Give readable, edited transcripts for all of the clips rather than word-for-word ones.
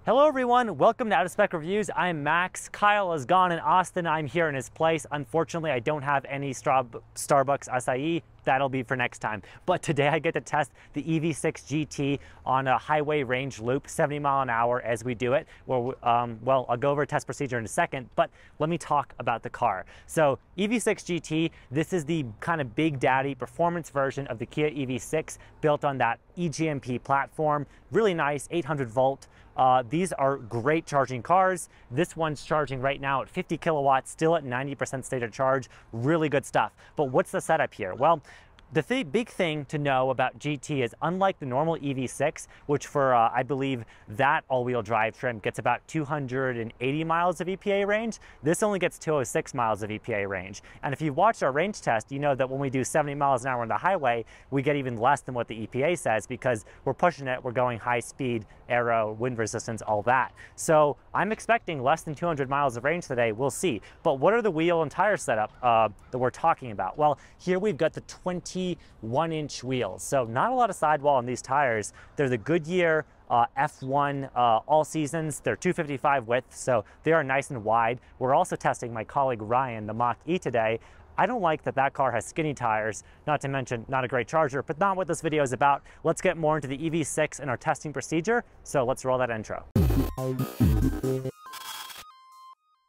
Hello everyone, welcome to Out of Spec Reviews. I'm Max. Kyle is gone in Austin. I'm here in his place. Unfortunately, I don't have any Starbucks acai. That'll be for next time. But today I get to test the EV6 GT on a highway range loop, 70 mile an hour as we do it. Well, I'll go over a test procedure in a second, but let me talk about the car. So EV6 GT, this is the kind of big daddy performance version of the Kia EV6 built on that eGMP platform. Really nice, 800 volt. These are great charging cars. This one's charging right now at 50 kilowatts, still at 90% state of charge. Really good stuff. But what's the setup here? Well, the big thing to know about GT is unlike the normal EV6, which for, I believe, that all-wheel drive trim gets about 280 miles of EPA range, this only gets 206 miles of EPA range. And if you've watched our range test, you know that when we do 70 miles an hour on the highway, we get even less than what the EPA says because we're pushing it, we're going high speed, aero, wind resistance, all that. So I'm expecting less than 200 miles of range today, we'll see. But what are the wheel and tire setup that we're talking about? Well, here we've got the 21-inch wheels. So not a lot of sidewall on these tires. They're the Goodyear F1 all seasons. They're 255 width, so they are nice and wide. We're also testing my colleague Ryan, the Mach-E today. I don't like that car has skinny tires, not to mention not a great charger, but not what this video is about. Let's get more into the EV6 and our testing procedure. So let's roll that intro.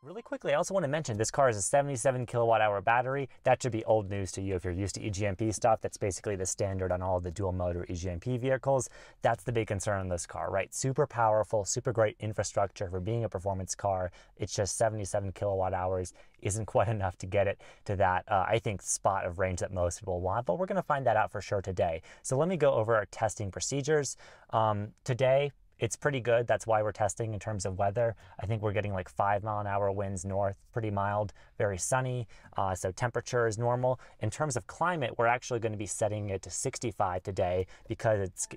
Really quickly, I also want to mention this car is a 77 kilowatt hour battery. That should be old news to you if you're used to eGMP stuff. That's basically the standard on all of the dual motor eGMP vehicles. That's the big concern on this car, right? Super powerful, super great infrastructure for being a performance car. It's just 77 kilowatt hours isn't quite enough to get it to that, I think, spot of range that most people want, but we're going to find that out for sure today. So let me go over our testing procedures. Today, it's pretty good. That's why we're testing in terms of weather. I think we're getting like 5 mile an hour winds north, pretty mild, very sunny. So temperature is normal. In terms of climate, we're actually going to be setting it to 65 today because it's,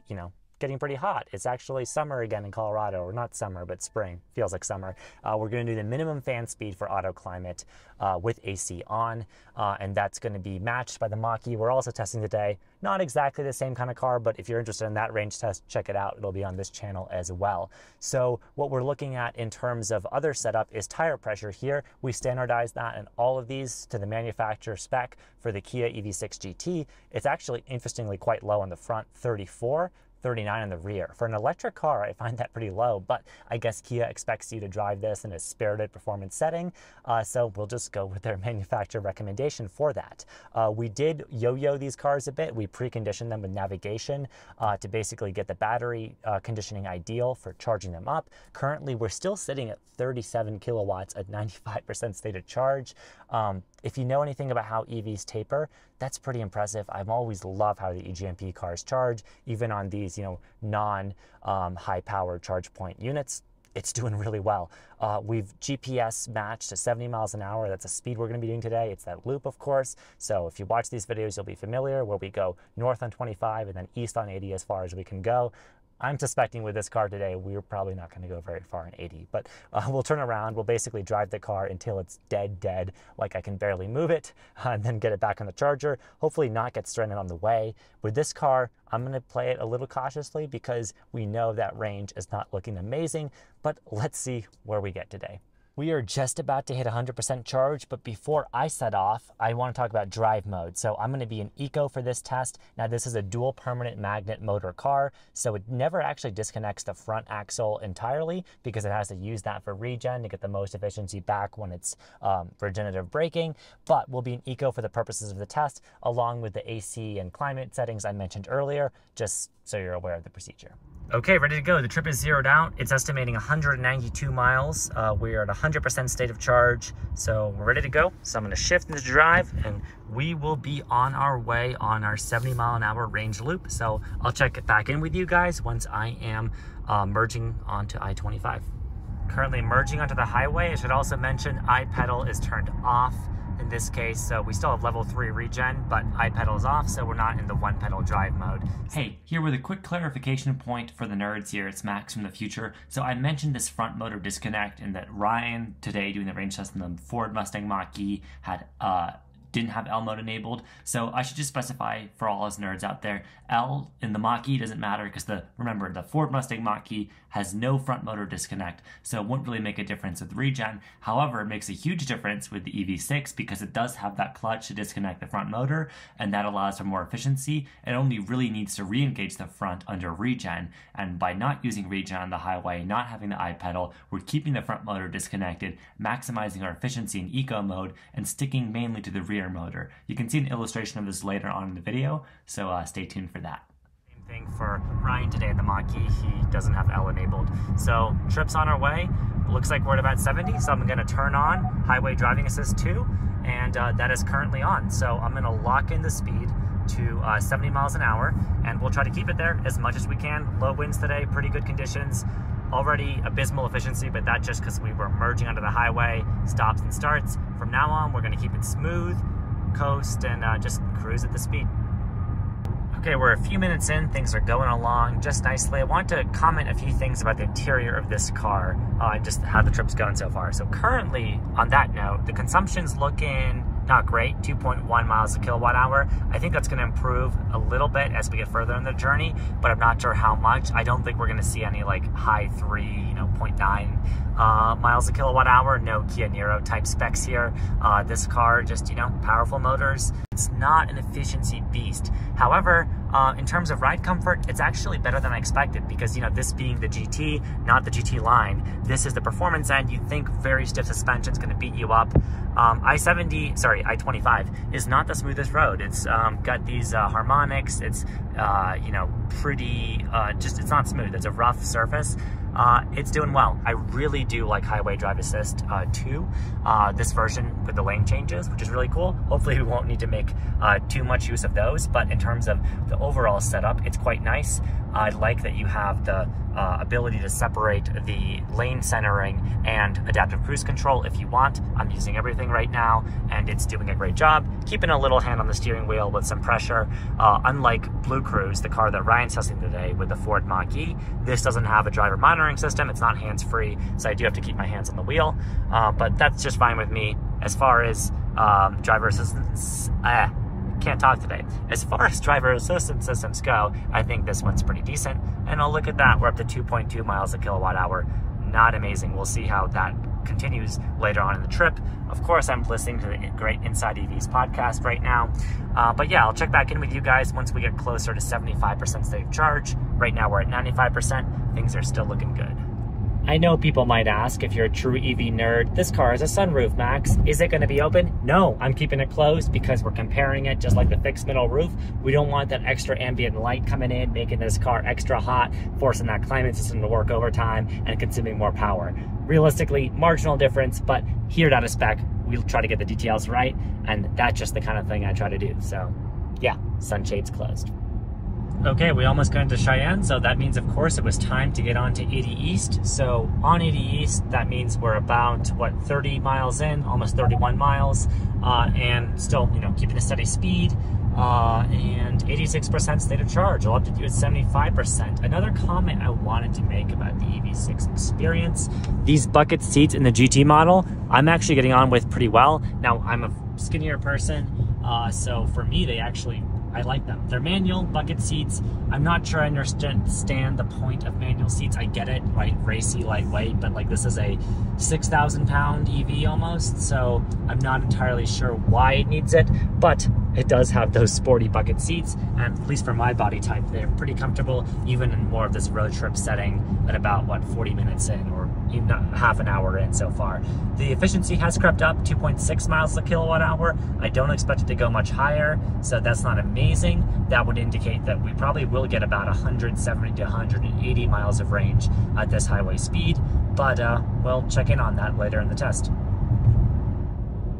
getting pretty hot. It's actually summer again in Colorado, or not summer, but spring. Feels like summer. We're going to do the minimum fan speed for auto climate with AC on, and that's going to be matched by the Mach-E. We're also testing today. Not exactly the same kind of car, but if you're interested in that range test, check it out. It'll be on this channel as well. So what we're looking at in terms of other setup is tire pressure here. We standardize that in all of these to the manufacturer spec for the Kia EV6 GT. It's actually interestingly quite low on the front, 34. 39 in the rear. For an electric car, I find that pretty low, but I guess Kia expects you to drive this in a spirited performance setting, so we'll just go with their manufacturer recommendation for that. We did yo-yo these cars a bit. We preconditioned them with navigation to basically get the battery conditioning ideal for charging them up. Currently, we're still sitting at 37 kilowatts at 95% state of charge. If you know anything about how EVs taper, that's pretty impressive. I've always loved how the eGMP cars charge, even on these, non-high power charge point units. It's doing really well. We've GPS matched to 70 miles an hour. That's a speed we're going to be doing today. It's that loop, of course. So if you watch these videos, you'll be familiar where we go north on 25 and then east on 80 as far as we can go. I'm suspecting with this car today, we're probably not going to go very far in 80, but we'll turn around. We'll basically drive the car until it's dead, like I can barely move it, and then get it back on the charger, hopefully not get stranded on the way. With this car, I'm going to play it a little cautiously because we know that range is not looking amazing, but let's see where we get today. We are just about to hit 100% charge, but before I set off, I want to talk about drive mode. So I'm going to be in Eco for this test. Now this is a dual permanent magnet motor car, so it never actually disconnects the front axle entirely because it has to use that for regen to get the most efficiency back when it's regenerative braking. But we'll be in Eco for the purposes of the test, along with the AC and climate settings I mentioned earlier, just so you're aware of the procedure. Okay, ready to go. The trip is zeroed out. It's estimating 192 miles. We are at 100% state of charge, so we're ready to go. So I'm going to shift into drive, and we will be on our way on our 70 mile an hour range loop. So I'll check it back in with you guys once I am merging onto I-25. Currently merging onto the highway. I should also mention iPedal is turned off in this case, so we still have level 3 regen, but iPedal is off, so we're not in the one pedal drive mode. Hey, here with a quick clarification point for the nerds here. It's Max from the future. So I mentioned this front motor disconnect and that Ryan today doing the range test in the Ford Mustang Mach-E had didn't have L mode enabled. So I should just specify for all us nerds out there, L in the Mach-E doesn't matter because remember, the Ford Mustang Mach-E has no front motor disconnect, so it won't really make a difference with regen. However, it makes a huge difference with the EV6 because it does have that clutch to disconnect the front motor, and that allows for more efficiency. It only really needs to re-engage the front under regen, and by not using regen on the highway, not having the I-pedal, we're keeping the front motor disconnected, maximizing our efficiency in eco mode, and sticking mainly to the rear motor. You can see an illustration of this later on in the video, so stay tuned for that. Thing for Ryan today in the Mach-E, he doesn't have L enabled. So trip's on our way. Looks like we're at about 70, so I'm gonna turn on Highway Driving Assist 2, and that is currently on. So I'm gonna lock in the speed to 70 miles an hour, and we'll try to keep it there as much as we can. Low winds today, pretty good conditions. Already abysmal efficiency, but that's just because we were merging onto the highway, stops and starts. From now on, we're gonna keep it smooth, coast, and just cruise at the speed. Okay, we're a few minutes in, things are going along just nicely. I want to comment a few things about the interior of this car and just how the trip's going so far. So currently, on that note, the consumption's looking not great, 2.1 miles a kilowatt hour. I think that's gonna improve a little bit as we get further in the journey, but I'm not sure how much. I don't think we're gonna see any like high 0.9 miles a kilowatt hour. No Kia Niro type specs here. This car just, powerful motors. It's not an efficiency beast. However, in terms of ride comfort, it's actually better than I expected because, this being the GT, not the GT line, this is the performance end. You'd think very stiff suspension is going to beat you up. I-25 is not the smoothest road. It's got these harmonics. It's, pretty, it's not smooth. It's a rough surface. It's doing well. I really do like Highway Drive Assist 2, this version with the lane changes, which is really cool. Hopefully we won't need to make too much use of those, but in terms of the overall setup, it's quite nice. I like that you have the ability to separate the lane centering and adaptive cruise control if you want. I'm using everything right now, and it's doing a great job, keeping a little hand on the steering wheel with some pressure. Unlike Blue Cruise, the car that Ryan's testing today with the Ford Mach-E, this doesn't have a driver monitoring system. It's not hands-free, so I do have to keep my hands on the wheel, but that's just fine with me. As far as driver assistance, can't talk today. As far as driver assistance systems go, I think this one's pretty decent. And I'll look at that. We're up to 2.2 miles a kilowatt hour. Not amazing. We'll see how that continues later on in the trip. Of course, I'm listening to the great Inside EVs podcast right now. But yeah, I'll check back in with you guys once we get closer to 75% state of charge. Right now we're at 95%. Things are still looking good. I know people might ask, if you're a true EV nerd, this car has a sunroof, Max. Is it going to be open? No, I'm keeping it closed because we're comparing it just like the fixed middle roof. We don't want that extra ambient light coming in, making this car extra hot, forcing that climate system to work overtime and consuming more power. Realistically, marginal difference, but here at a spec, we'll try to get the details right, and that's just the kind of thing I try to do. So yeah, sunshades closed. Okay, we almost got into Cheyenne, so that means, of course, it was time to get on to 80 East. So on 80 East, that means we're about, 30 miles in, almost 31 miles, and still, keeping a steady speed, and 86% state of charge. I'll update you at 75%. Another comment I wanted to make about the EV6 experience, these bucket seats in the GT model, I'm actually getting on with pretty well. Now, I'm a skinnier person, so for me, I like them. They're manual bucket seats. I'm not sure I understand the point of manual seats. I get it, right? Racy, lightweight, but this is a 6,000 pound EV almost, so I'm not entirely sure why it needs it, but it does have those sporty bucket seats, and at least for my body type, they're pretty comfortable, even in more of this road trip setting at about, 40 minutes in, or even half an hour in so far. The efficiency has crept up, 2.6 miles a kilowatt hour. I don't expect it to go much higher, so that's not amazing. That would indicate that we probably will get about 170 to 180 miles of range at this highway speed, but we'll check in on that later in the test.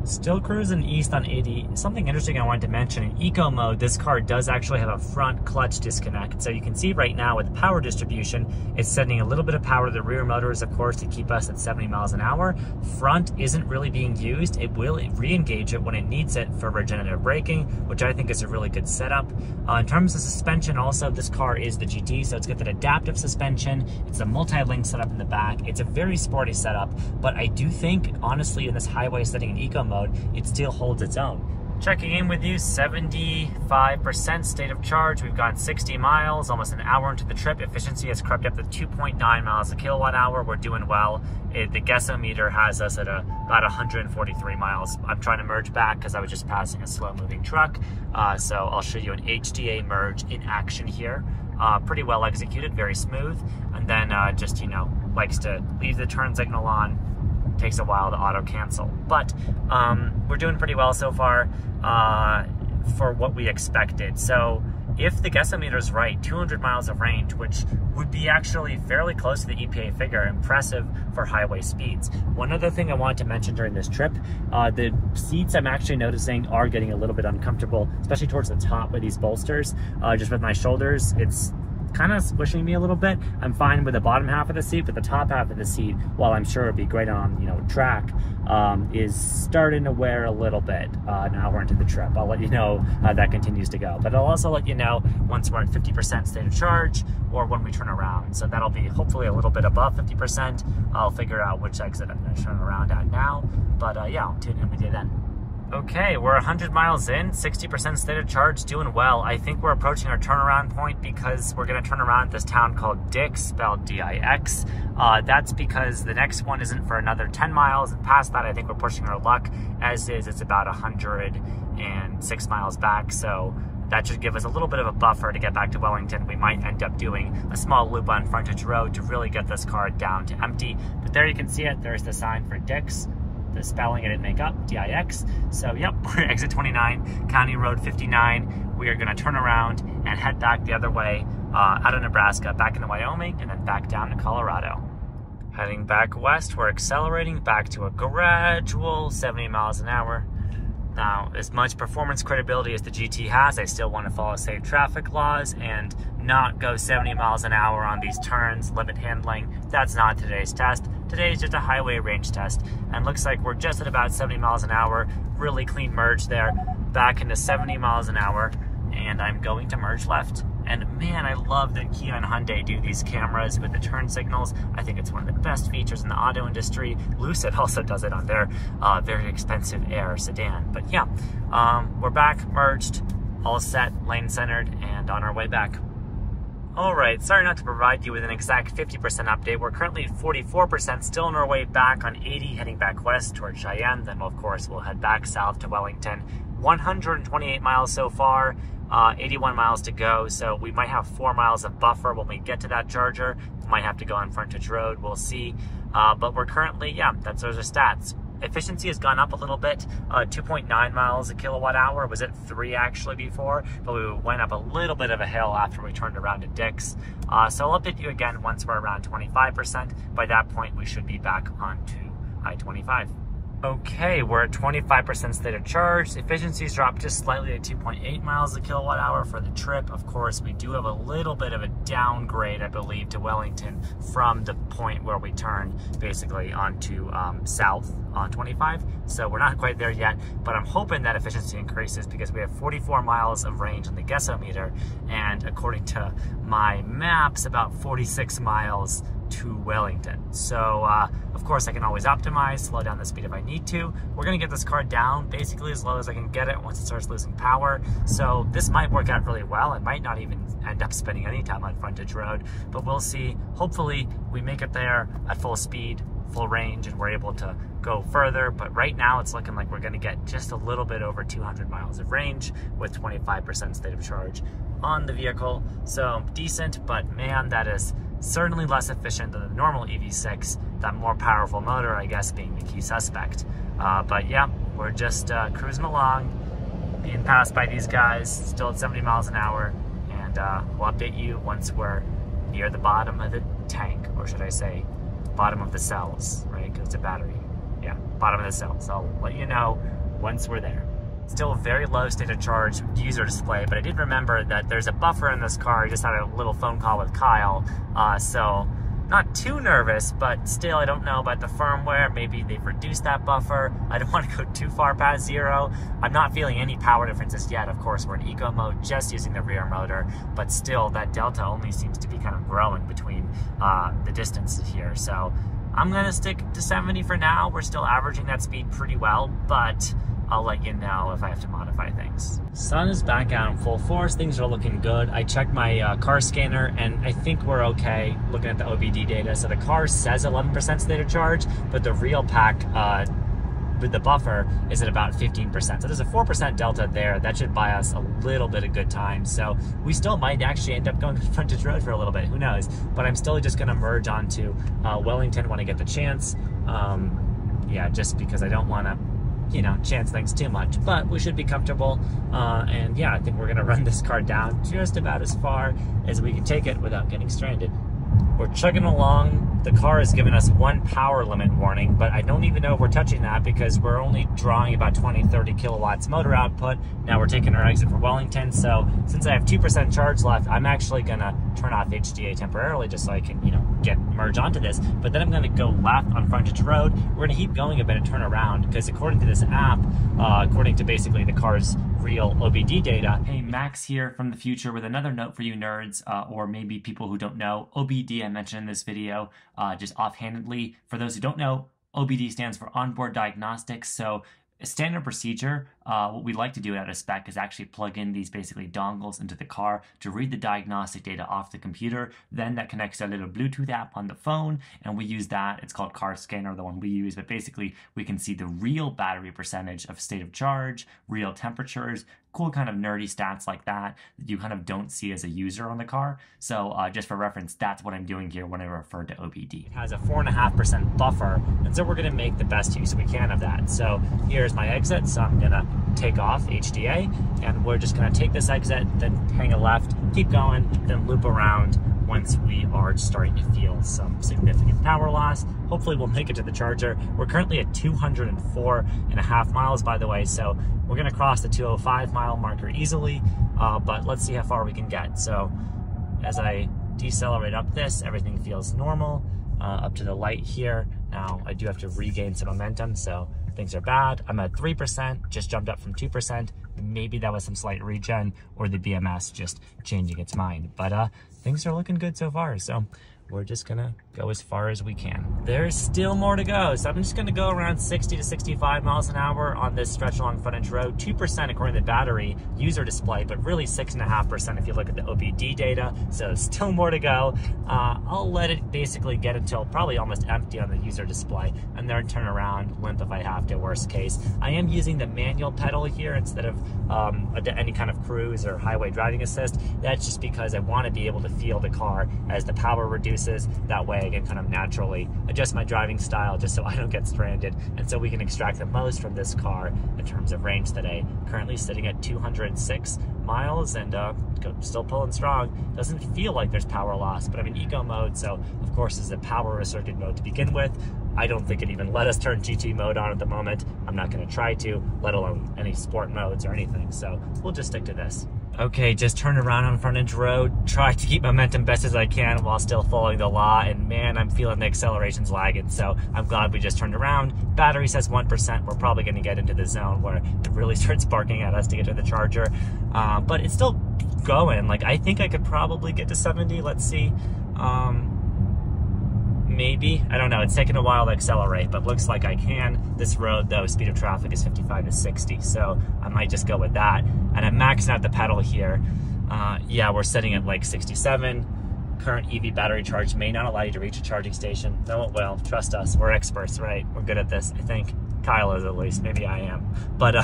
Still cruising east on 80. Something interesting I wanted to mention, in eco mode, this car does actually have a front clutch disconnect. So you can see right now with power distribution, it's sending a little bit of power to the rear motors, of course, to keep us at 70 miles an hour. Front isn't really being used. It will re-engage it when it needs it for regenerative braking, which I think is a really good setup. In terms of suspension, also, this car is the GT, so it's got that adaptive suspension. It's a multi-link setup in the back. It's a very sporty setup, but I do think, honestly, in this highway setting in eco mode, it still holds its own. Checking in with you, 75% state of charge. We've gone 60 miles, almost an hour into the trip. Efficiency has crept up to 2.9 miles a kilowatt hour. We're doing well. The guessometer has us at about 143 miles. I'm trying to merge back because I was just passing a slow-moving truck. So I'll show you an HDA merge in action here. Pretty well executed, very smooth. And then just, you know, likes to leave the turn signal on. Takes a while to auto cancel, but we're doing pretty well so far for what we expected. So if the guessometer is right, 200 miles of range, which would be actually fairly close to the EPA figure, impressive for highway speeds. One other thing I wanted to mention during this trip, the seats I'm actually noticing are getting a little bit uncomfortable, especially towards the top with these bolsters. Just with my shoulders, it's kind of squishing me a little bit. I'm fine with the bottom half of the seat, but the top half of the seat, while I'm sure it'd be great on, you know, track, is starting to wear a little bit an hour into the trip. I'll let you know how that continues to go. But I'll also let you know once we're at 50% state of charge or when we turn around. So that'll be hopefully a little bit above 50%. I'll figure out which exit I'm going to turn around at now. But yeah, I'll tune in with you then. Okay, we're 100 miles in, 60% state of charge, doing well. I think we're approaching our turnaround point because we're going to turn around at this town called Dix, spelled D-I-X. That's because the next one isn't for another 10 miles, and past that I think we're pushing our luck. As is, it's about 106 miles back, so that should give us a little bit of a buffer to get back to Wellington. We might end up doing a small loop on Frontage Road to really get this car down to empty. But there you can see it, there's the sign for Dix. The spelling I didn't make up, D-I-X. So yep, we're at exit 29, County Road 59. We are gonna turn around and head back the other way out of Nebraska, back into Wyoming, and then back down to Colorado. Heading back west, we're accelerating back to a gradual 70 miles an hour. Now, as much performance credibility as the GT has, I still want to follow safe traffic laws and not go 70 miles an hour on these turns, limit handling. That's not today's test. Today is just a highway range test, and looks like we're just at about 70 miles an hour. Really clean merge there, back into 70 miles an hour, and I'm going to merge left. And man, I love that Kia and Hyundai do these cameras with the turn signals. I think it's one of the best features in the auto industry. Lucid also does it on their very expensive Air sedan. But yeah, we're back, merged, all set, lane centered, and on our way back. Alright, sorry not to provide you with an exact 50% update. We're currently at 44%, still on our way back on 80, heading back west towards Cheyenne. Then, of course, we'll head back south to Wellington. 128 miles so far, 81 miles to go, so we might have 4 miles of buffer when we get to that charger. We might have to go on Frontage Road, we'll see. But we're currently, yeah, those are stats. Efficiency has gone up a little bit, 2.9 miles a kilowatt hour. It was at 3 actually before, but we went up a little bit of a hill after we turned around to Dix. So I'll update you again once we're around 25%. By that point, we should be back onto I-25. Okay, we're at 25% state of charge. Efficiency's dropped just slightly at 2.8 miles a kilowatt hour for the trip. Of course, we do have a little bit of a downgrade, I believe, to Wellington from the point where we turned basically onto south on 25. So we're not quite there yet, but I'm hoping that efficiency increases because we have 44 miles of range on the guessometer, and according to my maps, about 46 miles to Wellington. So of course I can always optimize, slow down the speed if I need to. We're gonna get this car down basically as low as I can get it once it starts losing power. So this might work out really well. It might not even end up spending any time on Frontage Road, but we'll see. Hopefully we make it there at full speed, full range, and we're able to go further. But right now it's looking like we're gonna get just a little bit over 200 miles of range with 25% state of charge on the vehicle. So decent, but man, that is certainly less efficient than the normal EV6, that more powerful motor, I guess, being the key suspect. But yeah, we're just cruising along, being passed by these guys, still at 70 miles an hour, and we'll update you once we're near the bottom of the tank, or should I say, bottom of the cells, right? Because it's a battery. Yeah, bottom of the cells. I'll let you know once we're there. Still very low state of charge user display, but I did remember that there's a buffer in this car. I just had a little phone call with Kyle, so not too nervous, but still I don't know about the firmware. Maybe they've reduced that buffer. I don't want to go too far past 0. I'm not feeling any power differences yet. Of course, we're in eco mode, just using the rear motor, but still that delta only seems to be kind of growing between the distances here. So I'm gonna stick to 70 for now. We're still averaging that speed pretty well, but I'll let you know if I have to modify things. Sun is back out in full force. Things are looking good. I checked my car scanner and I think we're okay looking at the OBD data. So the car says 11% state of charge, but the real pack with the buffer is at about 15%. So there's a 4% delta there. That should buy us a little bit of good time. So we still might actually end up going to frontage road for a little bit, who knows? But I'm still just gonna merge onto Wellington when I get the chance. Yeah, just because I don't wanna, you know, chance things too much, but we should be comfortable. And yeah, I think we're gonna run this car down just about as far as we can take it without getting stranded. We're chugging along. The car has given us 1 power limit warning, but I don't even know if we're touching that because we're only drawing about 20-30 kilowatts motor output. Now we're taking our exit for Wellington, so since I have 2% charge left, I'm actually gonna turn off HDA temporarily just so I can, you know, merge onto this. But then I'm gonna go left on frontage road. We're gonna keep going a bit and turn around because according to this app, according to basically the car's real OBD data. Hey, Max here from the future with another note for you nerds, or maybe people who don't know. OBD I mentioned in this video, just offhandedly. For those who don't know, OBD stands for onboard diagnostics. So a standard procedure, what we like to do out of spec is actually plug in these basically dongles into the car to read the diagnostic data off the computer. Then that connects to a little Bluetooth app on the phone, and we use that. It's called Car Scanner, the one we use, but basically we can see the real battery percentage of state of charge, real temperatures, cool kind of nerdy stats like that you kind of don't see as a user on the car. So just for reference, that's what I'm doing here when I refer to OBD. It has a 4.5% buffer, and so we're gonna make the best use we can of that. So here's my exit, so I'm gonna take off HDA, and we're just gonna take this exit, then hang a left, keep going, then loop around once we are starting to feel some significant power loss. Hopefully we'll make it to the charger. We're currently at 204.5 miles, by the way, so we're gonna cross the 205 mile marker easily, but let's see how far we can get. So as I decelerate up this, everything feels normal, up to the light here. Now I do have to regain some momentum, so things are bad. I'm at 3%, just jumped up from 2%. Maybe that was some slight regen or the BMS just changing its mind, but things are looking good so far. So we're just gonna go as far as we can. There's still more to go, so I'm just gonna go around 60 to 65 miles an hour on this stretch along frontage road. 2% according to the battery user display, but really 6.5% if you look at the OBD data, so still more to go. I'll let it basically get until probably almost empty on the user display, and then turn around, limp if I have to, worst case. I am using the manual pedal here instead of any kind of cruise or highway driving assist. That's just because I want to be able to feel the car as the power reduces. That way I can kind of naturally adjust my driving style just so I don't get stranded, and so we can extract the most from this car in terms of range today. Currently sitting at 206 miles and still pulling strong. Doesn't feel like there's power loss, but I'm in eco mode, so of course it's a power restricted mode to begin with. I don't think it even let us turn GT mode on at the moment. I'm not going to try to, let alone any sport modes or anything, so we'll just stick to this. Okay, just turned around on frontage road, try to keep momentum best as I can while still following the law, and man, I'm feeling the acceleration's lagging, so I'm glad we just turned around. Battery says 1%, we're probably gonna get into the zone where it really starts barking at us to get to the charger, but it's still going. Like, I think I could probably get to 70, let's see. Maybe, I don't know, it's taken a while to accelerate, but looks like I can. This road though, speed of traffic is 55 to 60, so I might just go with that. And I'm maxing out the pedal here. Yeah, we're setting at like 67. Current EV battery charge may not allow you to reach a charging station. No, it will, trust us, we're experts, right? We're good at this, I think. Kyle is at least, maybe I am. But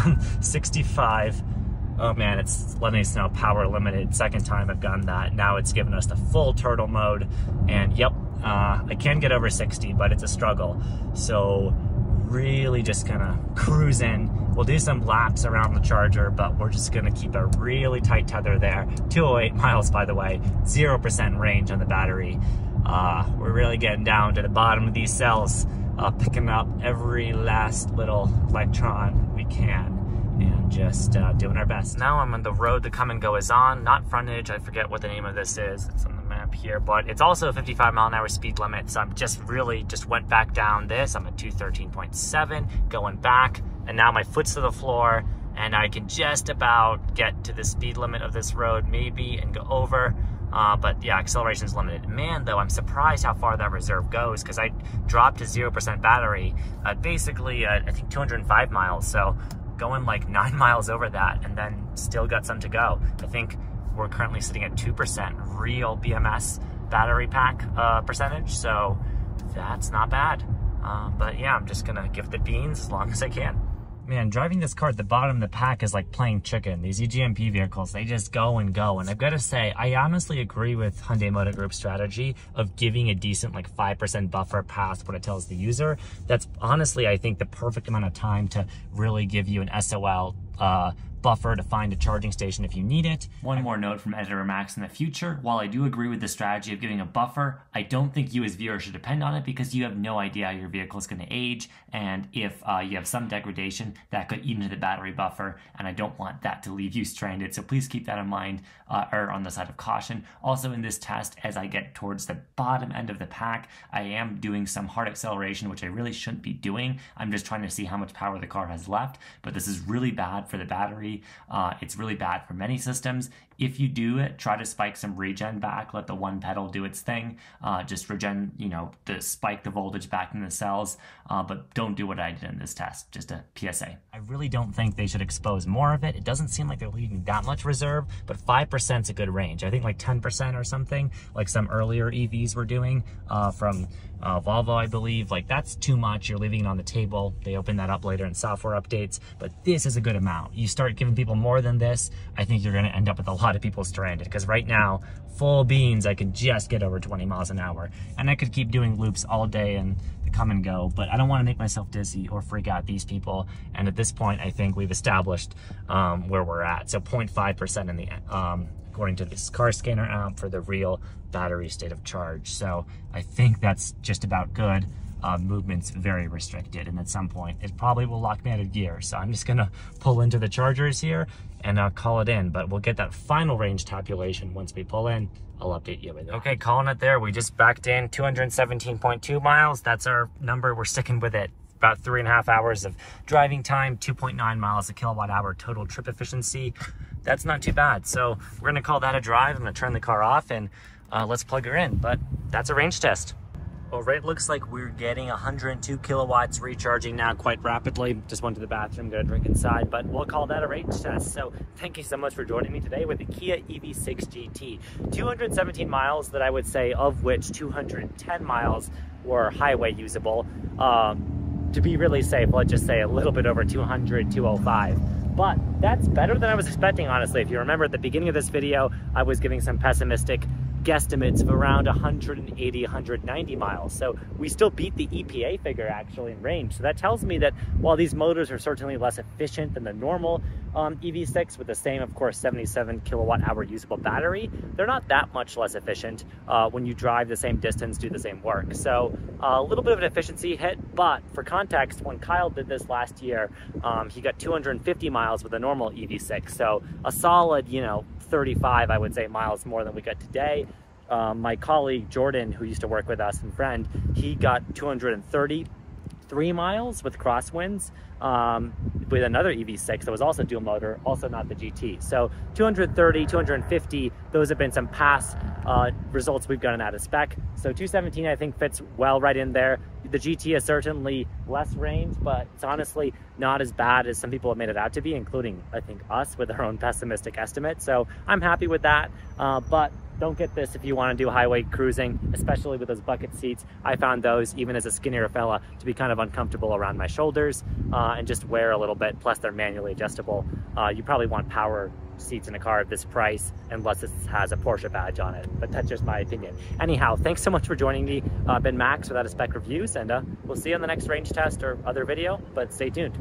65, oh man, it's letting us know power limited. Second time I've gotten that. Now it's given us the full turtle mode, and yep, I can get over 60, but it's a struggle. So really just gonna cruise in. We'll do some laps around the charger, but we're just gonna keep a really tight tether there. 208 miles, by the way, 0% range on the battery. We're really getting down to the bottom of these cells, picking up every last little electron we can, and just doing our best. Now I'm on the road the come and go is on, not frontage. I forget what the name of this is. It's on the map here, but it's also a 55 mile an hour speed limit. So I'm just went back down this. I'm at 213.7, going back, and now my foot's to the floor, and I can just about get to the speed limit of this road maybe and go over. But yeah, acceleration is limited. Man, though, I'm surprised how far that reserve goes, because I dropped to 0% battery, basically I think 205 miles. So going like 9 miles over that and then still got some to go. I think we're currently sitting at 2% real BMS battery pack percentage, so that's not bad. But yeah, I'm just gonna give the beans as long as I can. Man, driving this car at the bottom of the pack is like playing chicken. These EGMP vehicles, they just go and go. And I've got to say, I honestly agree with Hyundai Motor Group's strategy of giving a decent like 5% buffer past what it tells the user. That's honestly, I think, the perfect amount of time to really give you an SOL buffer to find a charging station if you need it. One more note from Editor Max: in the future, while I do agree with the strategy of giving a buffer, I don't think you as viewers should depend on it, because you have no idea how your vehicle is going to age, and if you have some degradation, that could eat into the battery buffer, and I don't want that to leave you stranded. So please keep that in mind, or on the side of caution. Also in this test, as I get towards the bottom end of the pack, I am doing some hard acceleration, which I really shouldn't be doing. I'm just trying to see how much power the car has left, but this is really bad for the battery. It's really bad for many systems. If you do it, try to spike some regen back, let the one pedal do its thing, just regen, spike the voltage back in the cells, but don't do what I did in this test, just a PSA. I really don't think they should expose more of it. It doesn't seem like they're leaving that much reserve, but 5% is a good range. I think like 10% or something, like some earlier EVs were doing from Volvo, I believe. Like, that's too much. You're leaving it on the table. They open that up later in software updates, but this is a good amount. You start giving people more than this, I think you're going to end up with a lot of people stranded, because right now, full beans, I could just get over 20 miles an hour, and I could keep doing loops all day and the come and go, but I don't want to make myself dizzy or freak out these people. And at this point, I think we've established where we're at. So 0.5% in the according to this car scanner app for the real battery state of charge. So I think that's just about good. Movement's very restricted, and at some point it probably will lock me out of gear. So I'm just gonna pull into the chargers here and call it in, but we'll get that final range tabulation once we pull in. I'll update you with it. Okay, calling it there. We just backed in 217.2 miles. That's our number. We're sticking with it. About 3.5 hours of driving time, 2.9 miles a kilowatt hour total trip efficiency. That's not too bad. So we're gonna call that a drive. I'm gonna turn the car off and let's plug her in, but that's a range test. All right, looks like we're getting 102 kilowatts recharging now quite rapidly. Just went to the bathroom, got a drink inside, but we'll call that a range test. So thank you so much for joining me today with the Kia EV6 GT. 217 miles that I would say, of which 210 miles were highway usable. To be really safe, let's just say a little bit over 200, 205. But that's better than I was expecting, honestly. If you remember at the beginning of this video, I was giving some pessimistic guesstimates of around 180, 190 miles. So we still beat the EPA figure actually in range. So that tells me that while these motors are certainly less efficient than the normal EV6 with the same, of course, 77 kilowatt hour usable battery, they're not that much less efficient when you drive the same distance, do the same work. So a little bit of an efficiency hit, but for context, when Kyle did this last year, he got 250 miles with a normal EV6. So a solid, 35, I would say, miles more than we got today. My colleague Jordan, who used to work with us and friend, he got 233 miles with crosswinds with another EV6 that was also dual motor, also not the GT. So 230, 250, those have been some past results we've gotten out of spec. So 217 I think fits well right in there. The GT is certainly less range, but it's honestly not as bad as some people have made it out to be, including, I think, us with our own pessimistic estimate. So I'm happy with that, but don't get this if you want to do highway cruising, especially with those bucket seats. I found those, even as a skinnier fella, to be kind of uncomfortable around my shoulders and just wear a little bit, plus they're manually adjustable. You probably want power seats in a car at this price unless it has a Porsche badge on it, but that's just my opinion. Anyhow, thanks so much for joining me. Been Max with Out of Spec Reviews, and we'll see you on the next range test or other video, but stay tuned.